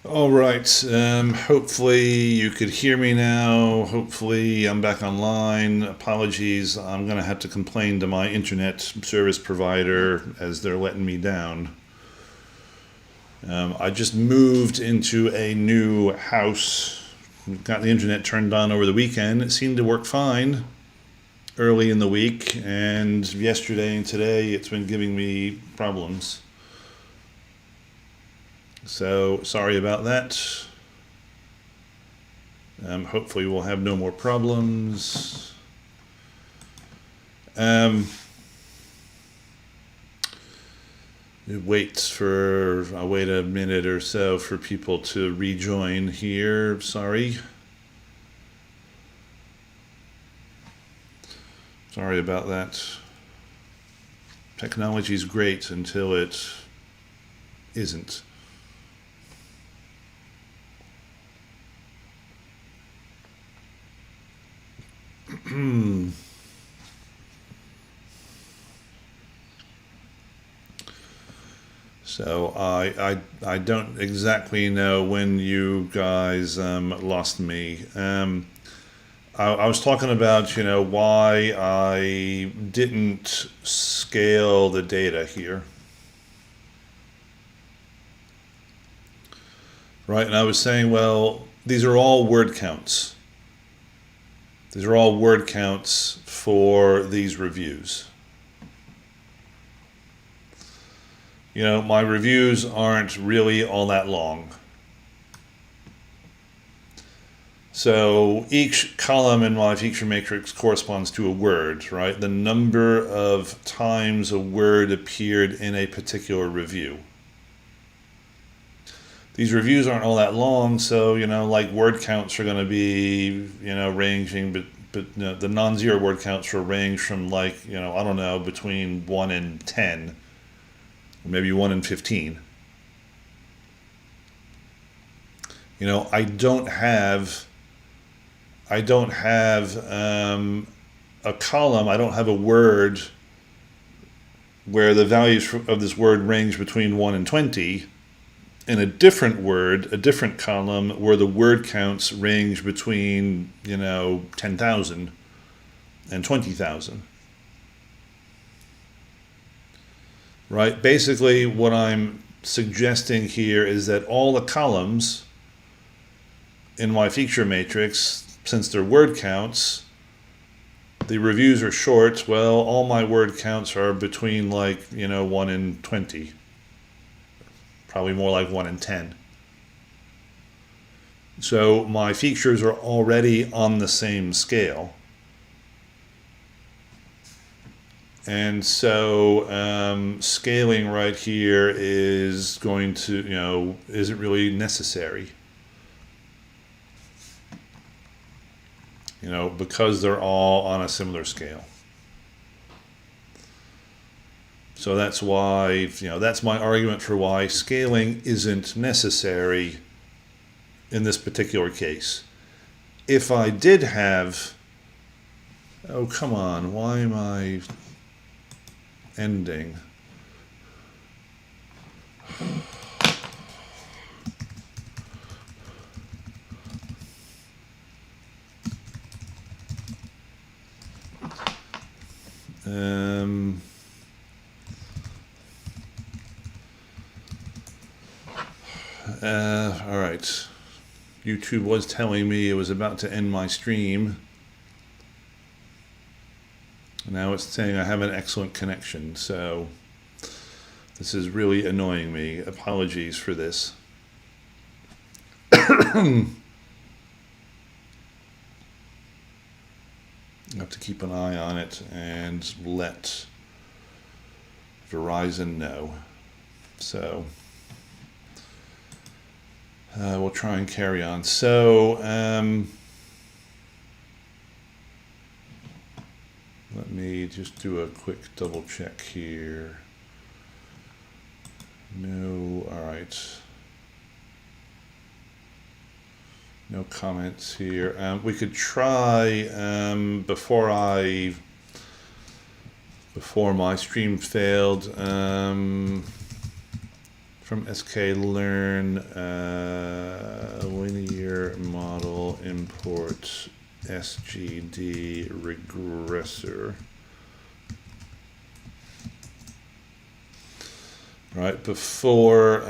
All right. Hopefully you could hear me now. Hopefully I'm back online. Apologies. I'm going to have to complain to my internet service provider as they're letting me down. I just moved into a new house. Got the internet turned on over the weekend. It seemed to work fine early in the week, and yesterday and today it's been giving me problems. So sorry about that. Hopefully we'll have no more problems. I'll wait a minute or so for people to rejoin here. Sorry. Sorry about that. Technology's great until it isn't. So I don't exactly know when you guys lost me. I was talking about why I didn't scale the data here, right? And I was saying, well, these are all word counts. These are all word counts for these reviews. My reviews aren't really all that long. So each column in my feature matrix corresponds to a word, right? The number of times a word appeared in a particular review. These reviews aren't all that long, so like word counts are going to be ranging, but the non-zero word counts will range from I don't know, between 1 and 10, or maybe 1 and 15. I don't have a column. I don't have a word where the values of this word range between 1 and 20. In a different word, a different column where the word counts range between 10,000 and 20,000. Right? Basically, what I'm suggesting here is that all the columns in my feature matrix, since they're word counts, the reviews are short. Well, all my word counts are between 1 and 20. Probably more like 1 in 10. So my features are already on the same scale. And so scaling right here is going to, isn't really necessary. Because they're all on a similar scale. So that's why, that's my argument for why scaling isn't necessary in this particular case. If I did have, oh, come on, why am I ending? All right. YouTube was telling me it was about to end my stream. Now it's saying I have an excellent connection, so this is really annoying me. Apologies for this. I have to keep an eye on it and let Verizon know. So we'll try and carry on. So let me just do a quick double check here. No, all right. No comments here. We could try before my stream failed. from sklearn linear model import SGD regressor. Right, before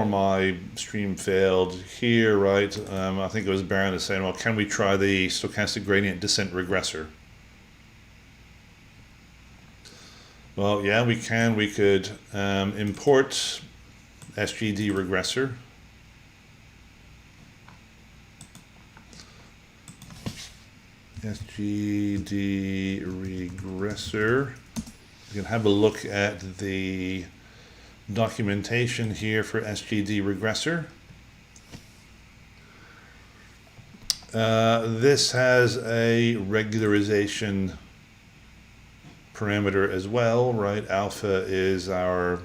my stream failed here, right, I think it was Baron is saying, well, can we try the stochastic gradient descent regressor? Well, yeah, we can. We could import SGD regressor. SGD regressor. You can have a look at the documentation here for SGD regressor. This has a regularization parameter as well, right? Alpha is our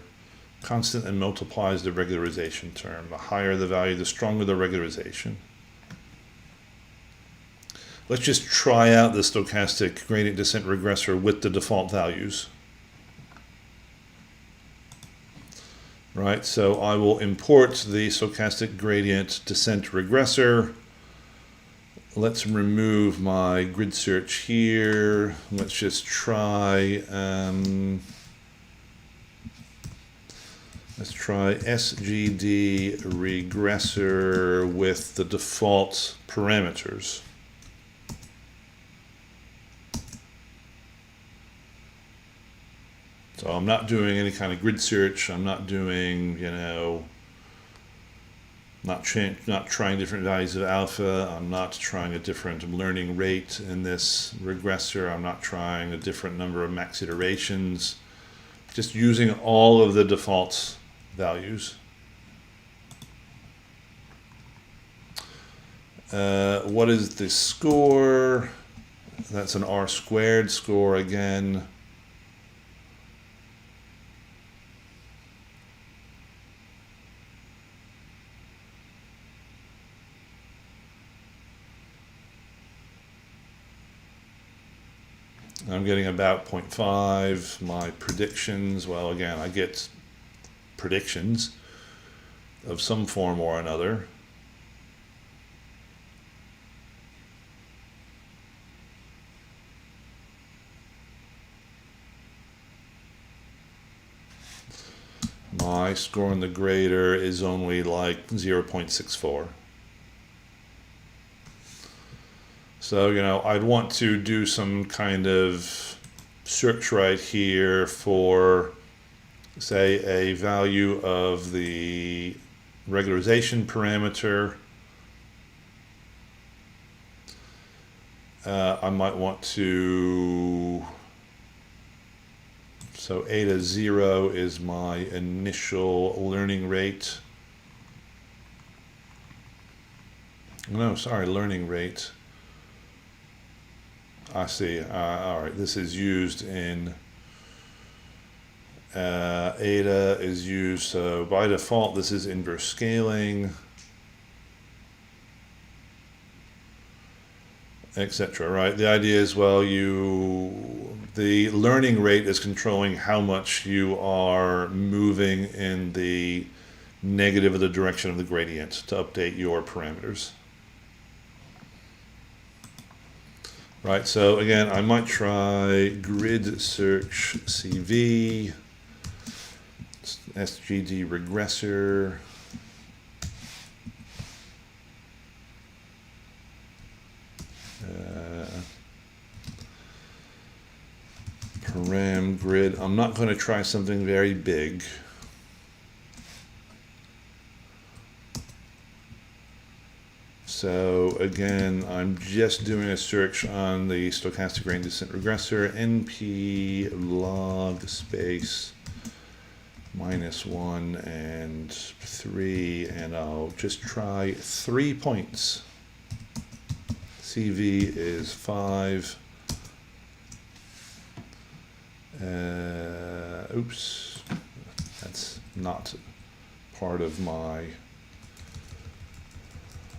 constant and multiplies the regularization term. The higher the value, the stronger the regularization. Let's just try out the stochastic gradient descent regressor with the default values. Right, so I will import the stochastic gradient descent regressor. Let's remove my grid search here. Let's just try SGD regressor with the default parameters. So I'm not doing any kind of grid search. I'm not doing, not trying different values of alpha. I'm not trying a different learning rate in this regressor. I'm not trying a different number of max iterations. Just using all of the default values. What is the score? That's an R squared score again. I'm getting about 0.5. My predictions, well, again, I get predictions of some form or another. My score in the grader is only like 0.64. So, I'd want to do some kind of search right here for, say, a value of the regularization parameter. I might want to, so eta 0 is my initial learning rate. No, sorry, learning rate. I see. All right, this is used in eta is used, so by default this is inverse scaling, etc. Right? The idea is, well, the learning rate is controlling how much you are moving in the negative of the direction of the gradient to update your parameters. Right, so again, I might try grid search CV, SGD regressor, param grid. I'm not going to try something very big. So again, I'm just doing a search on the stochastic gradient descent regressor, np log space -1 and 3, and I'll just try 3 points. CV is 5. Oops, that's not part of my.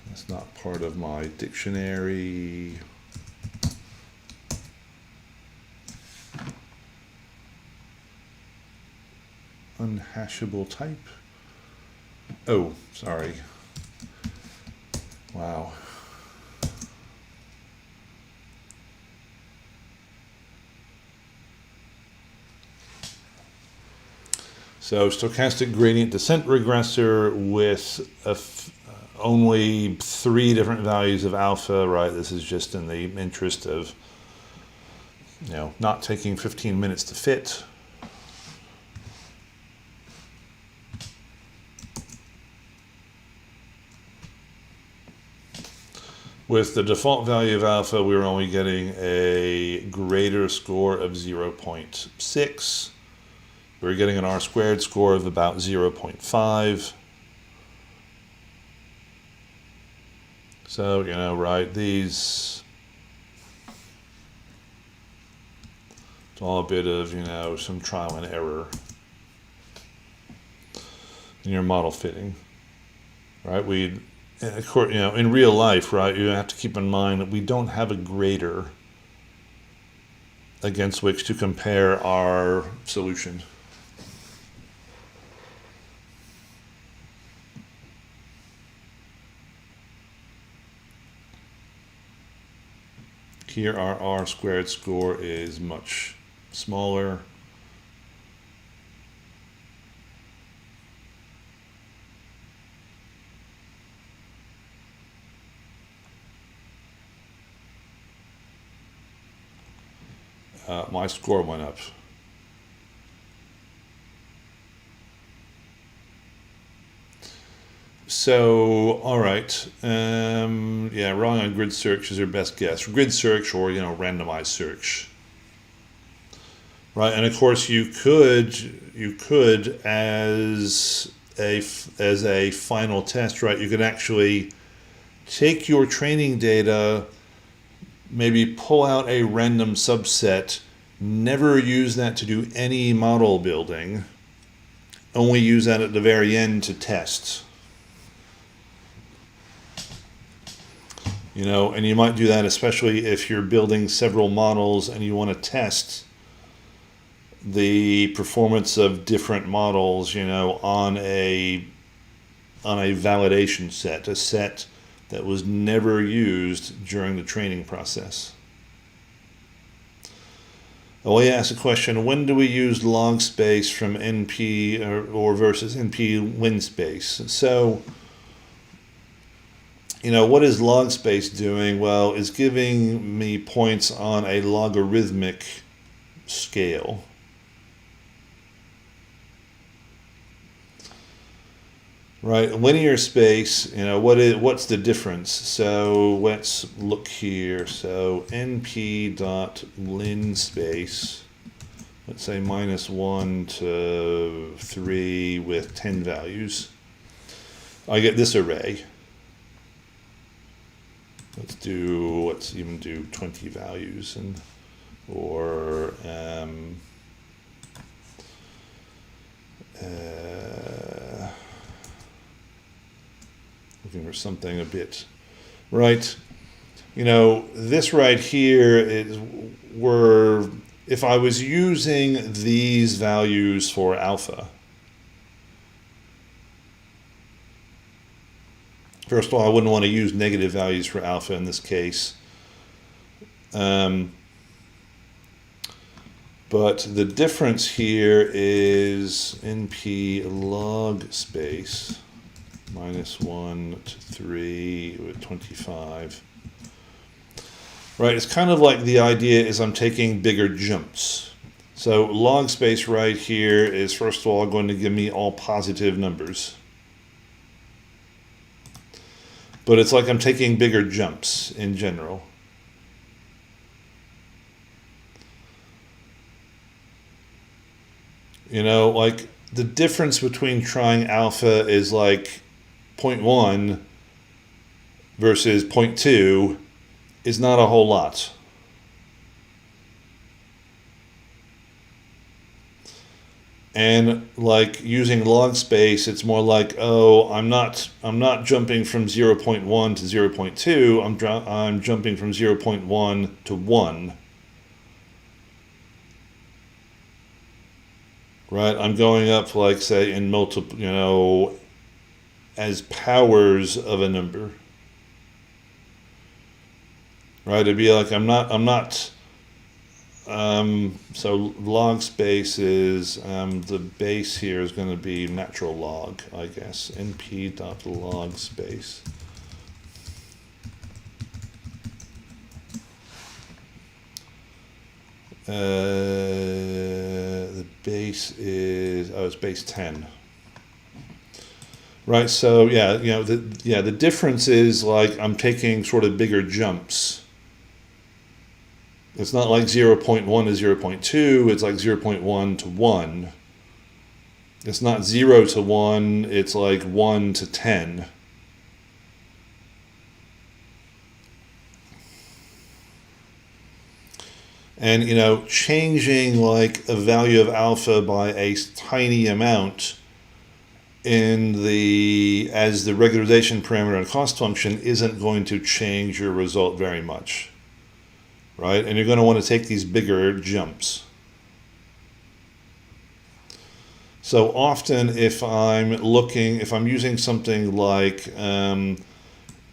That's not part of my dictionary. unhashable type. Oh, sorry. Wow. So stochastic gradient descent regressor with only 3 different values of alpha, right? This is just in the interest of, not taking 15 minutes to fit. With the default value of alpha, we're only getting a grader score of 0.6. We're getting an R-squared score of about 0.5. So, right, these, it's all a bit of, some trial and error in your model fitting, right? Of course, in real life, right, you have to keep in mind that we don't have a grader against which to compare our solution. Here our R-squared score is much smaller. My score went up. So, all right. Yeah, wrong on grid search is your best guess. Grid search or, randomized search. Right, and of course you could as a final test, right? You could actually take your training data, maybe pull out a random subset, never use that to do any model building, only use that at the very end to test. And you might do that especially if you're building several models and you want to test the performance of different models, on a validation set, a set that was never used during the training process. Well, you ask the question, when do we use log space from NP or versus NP win space? So, what is log space doing? Well, it's giving me points on a logarithmic scale. Right, linear space, what's the difference? So let's look here. So np dot lin space, let's say -1 to 3 with 10 values. I get this array. Let's even do 20 values or looking for something a bit, right? This right here is if I was using these values for alpha, first of all, I wouldn't want to use negative values for alpha in this case. But the difference here is NP log space -1 to 3 with 25. Right, it's kind of like the idea is I'm taking bigger jumps. So log space right here is first of all going to give me all positive numbers. But it's like I'm taking bigger jumps in general. Like the difference between trying alpha is like 0.1 versus 0.2 is not a whole lot. And like using log space, it's more like, oh, I'm not jumping from 0.1 to 0.2. I'm jumping from 0.1 to 1. right? I'm going up, like, say, in multiple, as powers of a number, right? It'd be like so log space is, the base here is going to be natural log, I guess, np dot log space. The base is, it's base 10. Right, so yeah, the difference is, like, I'm taking sort of bigger jumps. It's not like 0.1 to 0.2, it's like 0.1 to 1. It's not 0 to 1, it's like 1 to 10. And, changing, like, a value of alpha by a tiny amount as the regularization parameter and cost function isn't going to change your result very much, right? And you're going to want to take these bigger jumps. So often, if I'm using something like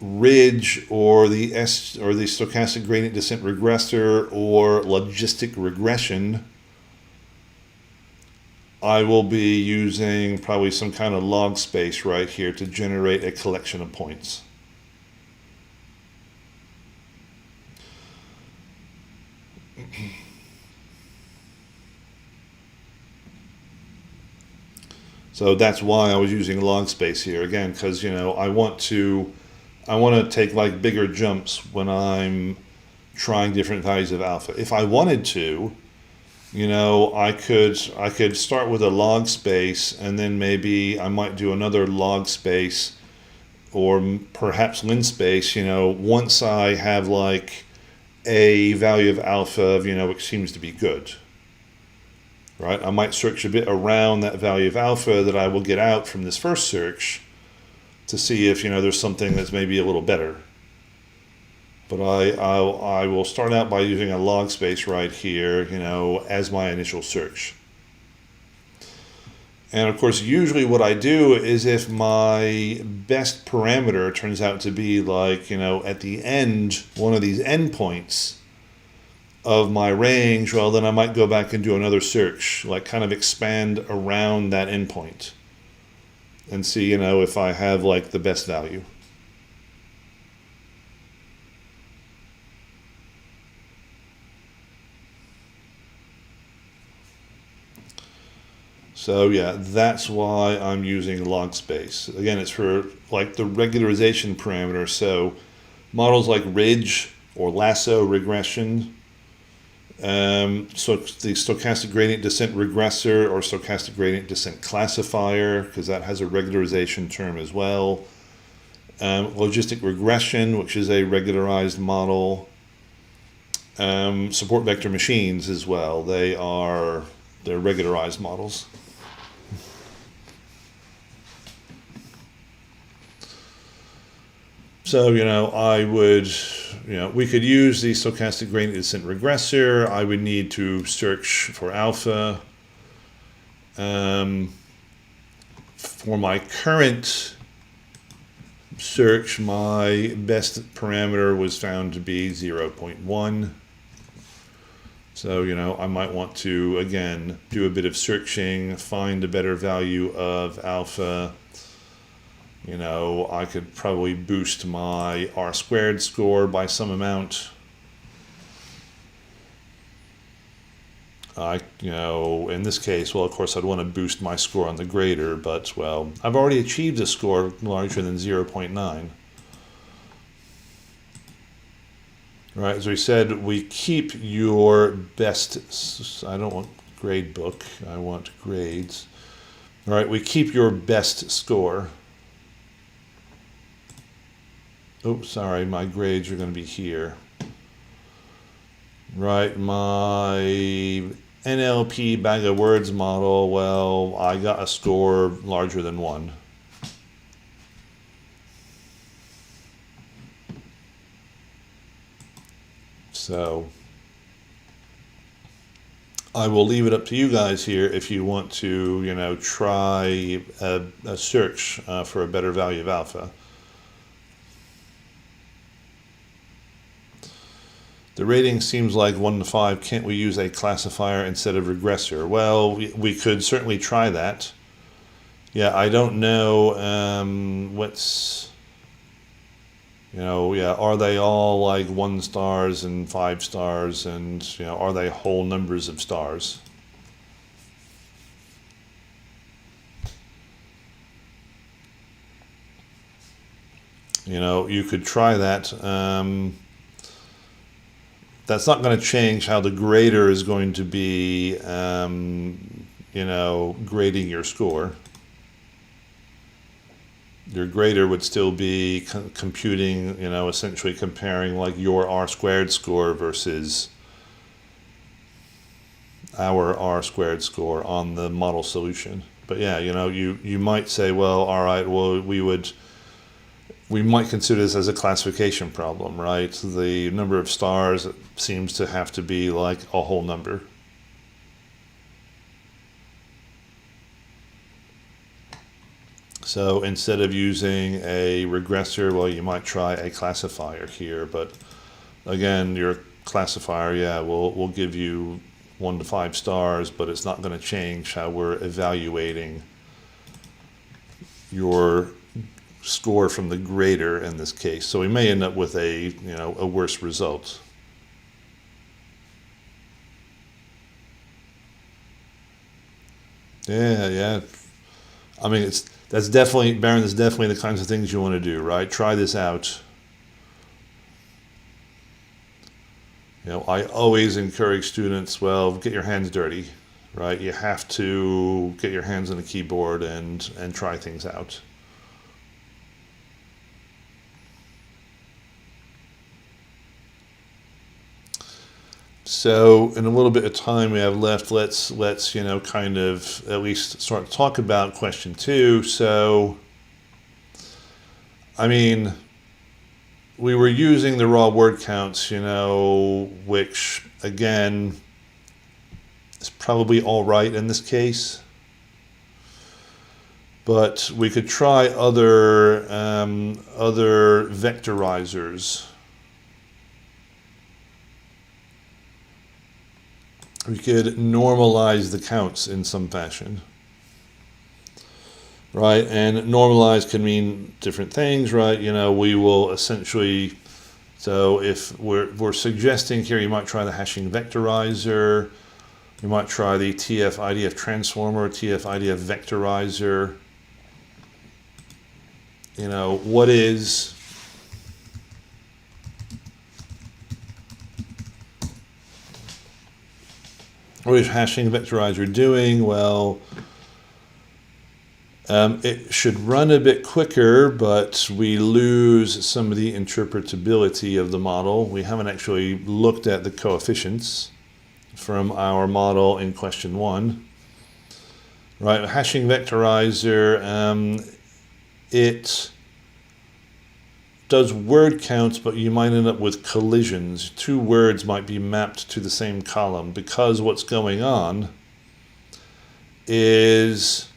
ridge or the stochastic gradient descent regressor or logistic regression, I will be using probably some kind of log space right here to generate a collection of points. So that's why I was using log space here, again, because I want to take, like, bigger jumps when I'm trying different values of alpha. If I wanted to, I could start with a log space, and then maybe I might do another log space, or perhaps lin space, once I have, like, a value of alpha, which seems to be good. Right? I might search a bit around that value of alpha that I will get out from this first search to see if, there's something that's maybe a little better. But I will start out by using a log space right here, as my initial search. And of course, usually what I do is, if my best parameter turns out to be, like, at the end, one of these endpoints of my range, well, then I might go back and do another search, like, kind of expand around that endpoint and see, if I have, like, the best value. So yeah, that's why I'm using log space. Again, it's for, like, the regularization parameter. So models like ridge or lasso regression, so the stochastic gradient descent regressor or stochastic gradient descent classifier, because that has a regularization term as well. Logistic regression, which is a regularized model. Support vector machines as well. They're regularized models. So, we could use the stochastic gradient descent regressor. I would need to search for alpha. For my current search, my best parameter was found to be 0.1. So, I might want to, again, do a bit of searching, find a better value of alpha. I could probably boost my R² score by some amount. In this case, well, of course, I'd want to boost my score on the grader, but, well, I've already achieved a score larger than 0.9. Right, as we said, we keep your best, I don't want grade book, I want grades. All right, we keep your best score. Oh, sorry, my grades are going to be here. Right, my NLP bag of words model, well, I got a score larger than 1. So, I will leave it up to you guys here if you want to, try a search for a better value of alpha. The rating seems like 1 to 5. Can't we use a classifier instead of regressor? Well, we could certainly try that. Yeah, I don't know are they all like 1 stars and 5 stars, and are they whole numbers of stars? You could try that. That's not going to change how the grader is going to be, grading your score. Your grader would still be computing, essentially comparing like your R² score versus our R² score on the model solution. But yeah, you might say, well, all right, well, we might consider this as a classification problem, right? The number of stars seems to have to be like a whole number. So instead of using a regressor, well, you might try a classifier here. But again, your classifier, will give you 1 to 5 stars, but it's not going to change how we're evaluating your score from the grader in this case. So we may end up with a worse result. Yeah. I mean, that's definitely, Baron, that's definitely the kinds of things you want to do, right? Try this out. I always encourage students, well, get your hands dirty, right? You have to get your hands on the keyboard and try things out. So in a little bit of time we have left, let's kind of at least start to talk about question 2. So, I mean, we were using the raw word counts, which again is probably all right in this case. But we could try other vectorizers. We could normalize the counts in some fashion, right? And normalize can mean different things, right? We will essentially, so if we're suggesting here, you might try the hashing vectorizer, you might try the TF-IDF transformer, TF-IDF vectorizer. What is hashing vectorizer doing? Well, it should run a bit quicker, but we lose some of the interpretability of the model. We haven't actually looked at the coefficients from our model in question 1. Right, hashing vectorizer, it does word counts, but you might end up with collisions. 2 words might be mapped to the same column, because what's going on is,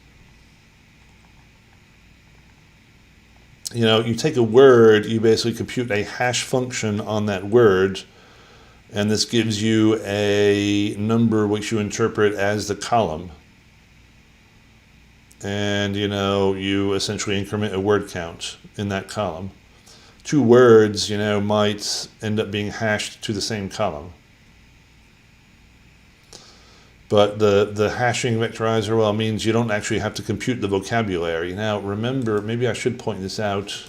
you take a word, you basically compute a hash function on that word, and this gives you a number which you interpret as the column. And, you essentially increment a word count in that column. 2 words, might end up being hashed to the same column. But the hashing vectorizer, well, means you don't actually have to compute the vocabulary. Now, remember, maybe I should point this out.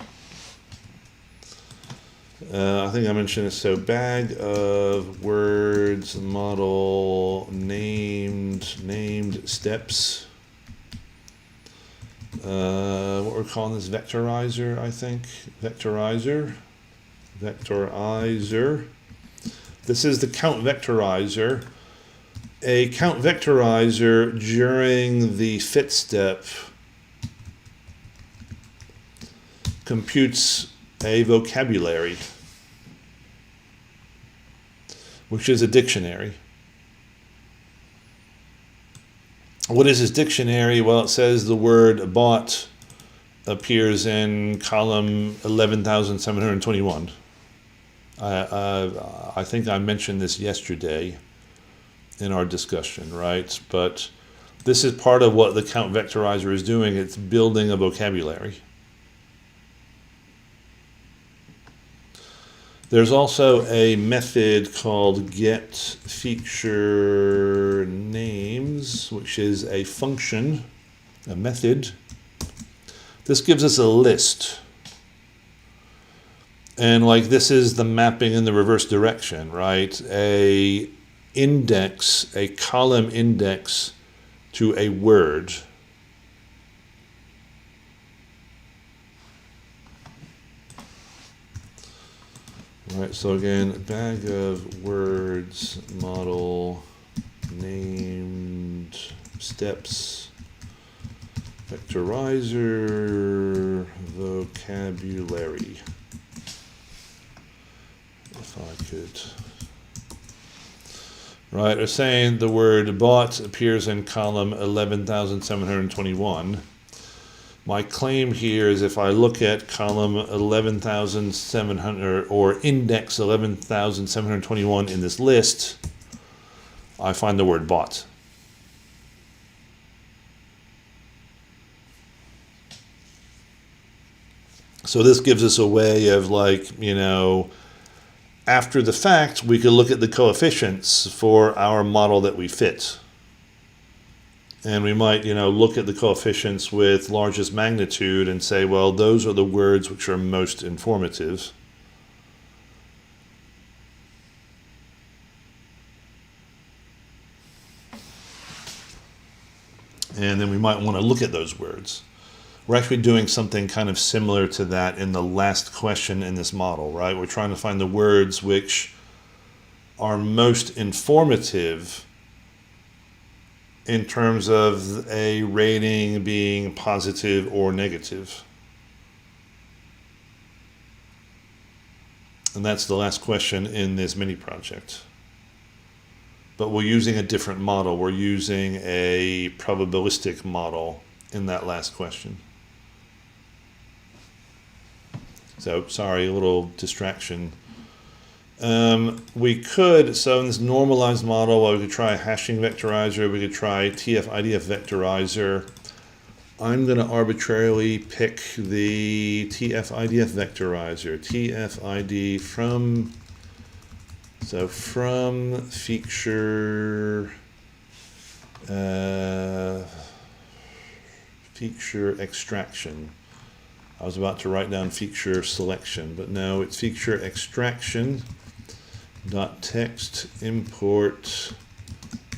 I think I mentioned this. So, bag of words, model, named steps. What we're calling this, vectorizer, I think. Vectorizer. This is the count vectorizer. A count vectorizer during the fit step computes a vocabulary, which is a dictionary. What is this dictionary? Well, it says the word bought appears in column 11,721. I think I mentioned this yesterday in our discussion, right? But this is part of what the count vectorizer is doing. It's building a vocabulary. There's also a method called get feature names, which is a function, a method. This gives us a list. And like this is the mapping in the reverse direction, right? A index, a column index to a word. All right, so again, bag of words, model, named, steps, vectorizer, vocabulary. If I could. Right, they're saying the word bought appears in column 11,721. My claim here is if I look at column 11,700 or index 11,721 in this list, I find the word bought. So this gives us a way of like, you know, after the fact, we could look at the coefficients for our model that we fit. And we might, you know, look at the coefficients with largest magnitude and say, well, those are the words which are most informative. And then we might want to look at those words. We're actually doing something kind of similar to that in the last question in this model, right? We're trying to find the words which are most informative in terms of a rating being positive or negative. And that's the last question in this mini project. But we're using a different model. We're using a probabilistic model in that last question. So, sorry, a little distraction. We could, so in this normalized model, well, we could try a hashing vectorizer, we could try TF-IDF vectorizer. I'm going to arbitrarily pick the TF-IDF vectorizer. TF-ID from feature, feature extraction. I was about to write down feature selection, but no, it's feature extraction. .text import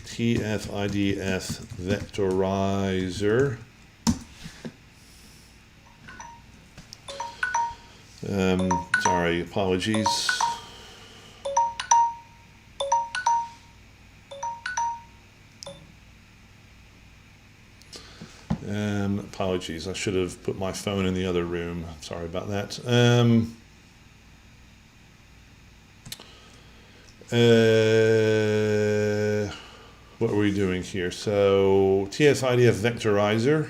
TF-IDF vectorizer. Sorry, apologies. Apologies, I should have put my phone in the other room. Sorry about that. What are we doing here? So TF-IDF vectorizer.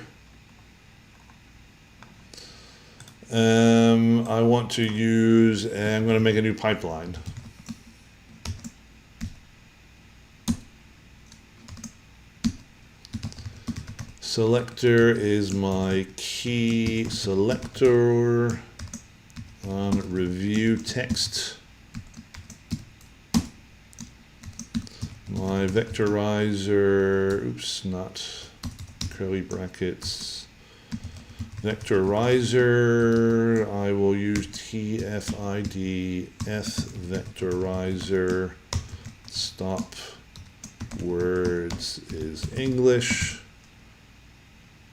I want to use, and I'm going to make a new pipeline. Selector is my key selector on review text. My vectorizer, oops, not curly brackets. Vectorizer, I will use TF-IDF vectorizer. Stop words is English.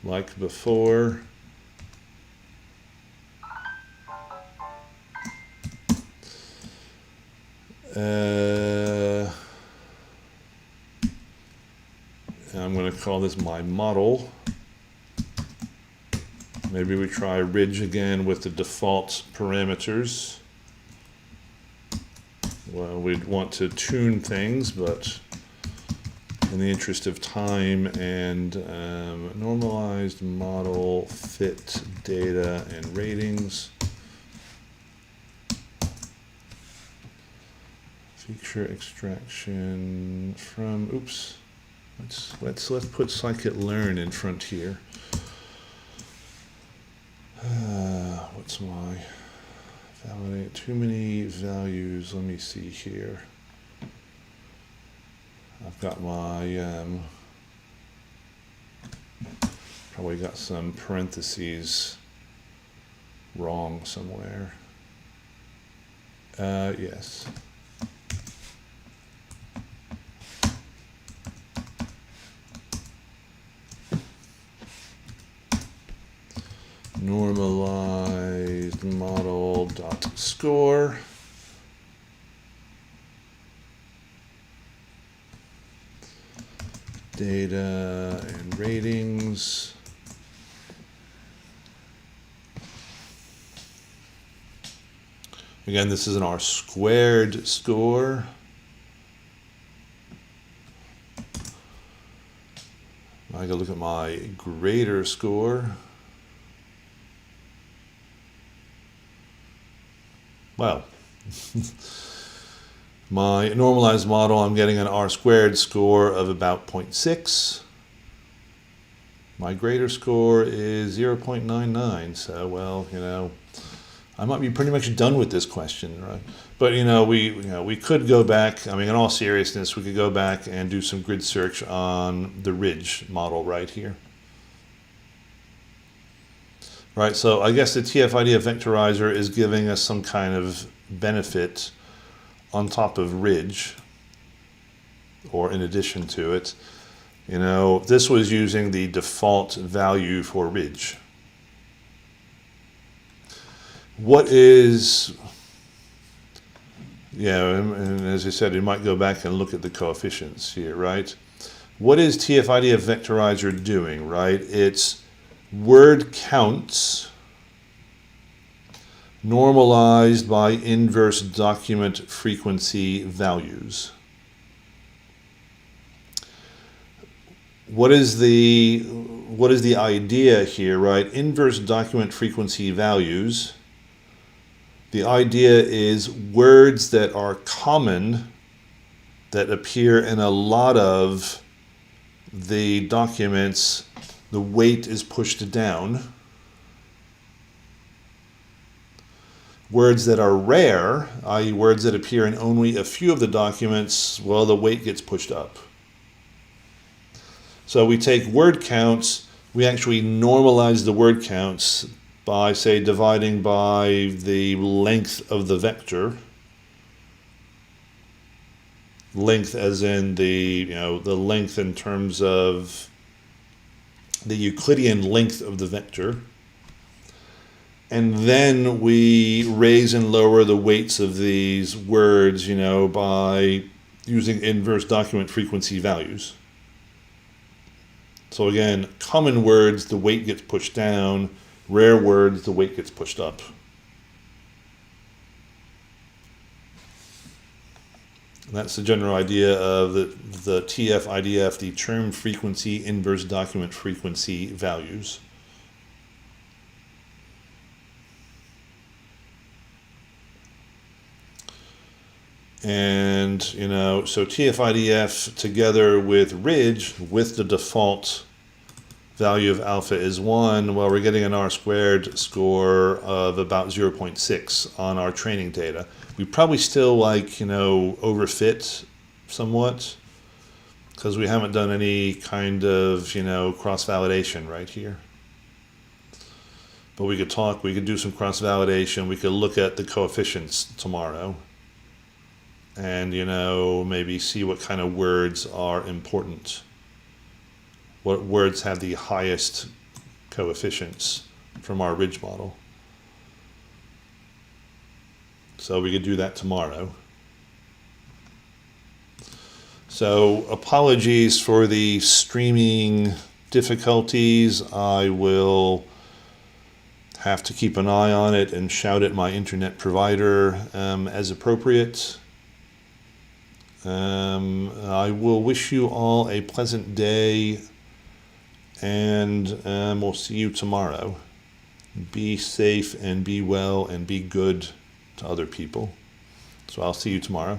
Like before. I'm going to call this my model. Maybe we try ridge again with the default parameters. Well, we'd want to tune things, but in the interest of time, and normalized model fit data and ratings. Feature extraction from, oops, let's put scikit-learn in front here. What's my validate? Too many values. Let me see here. I've got my probably got some parentheses wrong somewhere. Yes. Normalized model dot score. Data and ratings. Again, this is an R squared score. I gotta look at my grader score. Well, my normalized model, I'm getting an R squared score of about 0.6. My grader score is 0.99. So, well, you know, I might be pretty much done with this question, right? But we could go back. I mean, in all seriousness, we could go back and do some grid search on the ridge model right here. Right, so I guess the TF-IDF vectorizer is giving us some kind of benefit on top of ridge, or in addition to it. You know, this was using the default value for ridge. What is, yeah, and as I said, you might go back and look at the coefficients here, right? What is TF-IDF vectorizer doing, right? It's word counts normalized by inverse document frequency values. What is the idea here, right? Inverse document frequency values. The idea is words that are common, that appear in a lot of the documents, the weight is pushed down. Words that are rare, i.e. words that appear in only a few of the documents, well, the weight gets pushed up. So we take word counts, we actually normalize the word counts by, say, dividing by the length of the vector. Length as in the length in terms of the Euclidean length of the vector, and then we raise and lower the weights of these words, by using inverse document frequency values. So again, common words, the weight gets pushed down; rare words, the weight gets pushed up. And that's the general idea of the TF-IDF, the term frequency inverse document frequency values. And, so TF-IDF together with ridge, with the default value of alpha is 1, well, we're getting an R squared score of about 0.6 on our training data. We probably still overfit somewhat because we haven't done any kind of, cross-validation right here. But we could do some cross-validation. We could look at the coefficients tomorrow and, maybe see what kind of words are important. What words have the highest coefficients from our ridge model. So we could do that tomorrow. So apologies for the streaming difficulties. I will have to keep an eye on it and shout at my internet provider as appropriate. I will wish you all a pleasant day, and we'll see you tomorrow. Be safe and be well and be good to other people. So I'll see you tomorrow.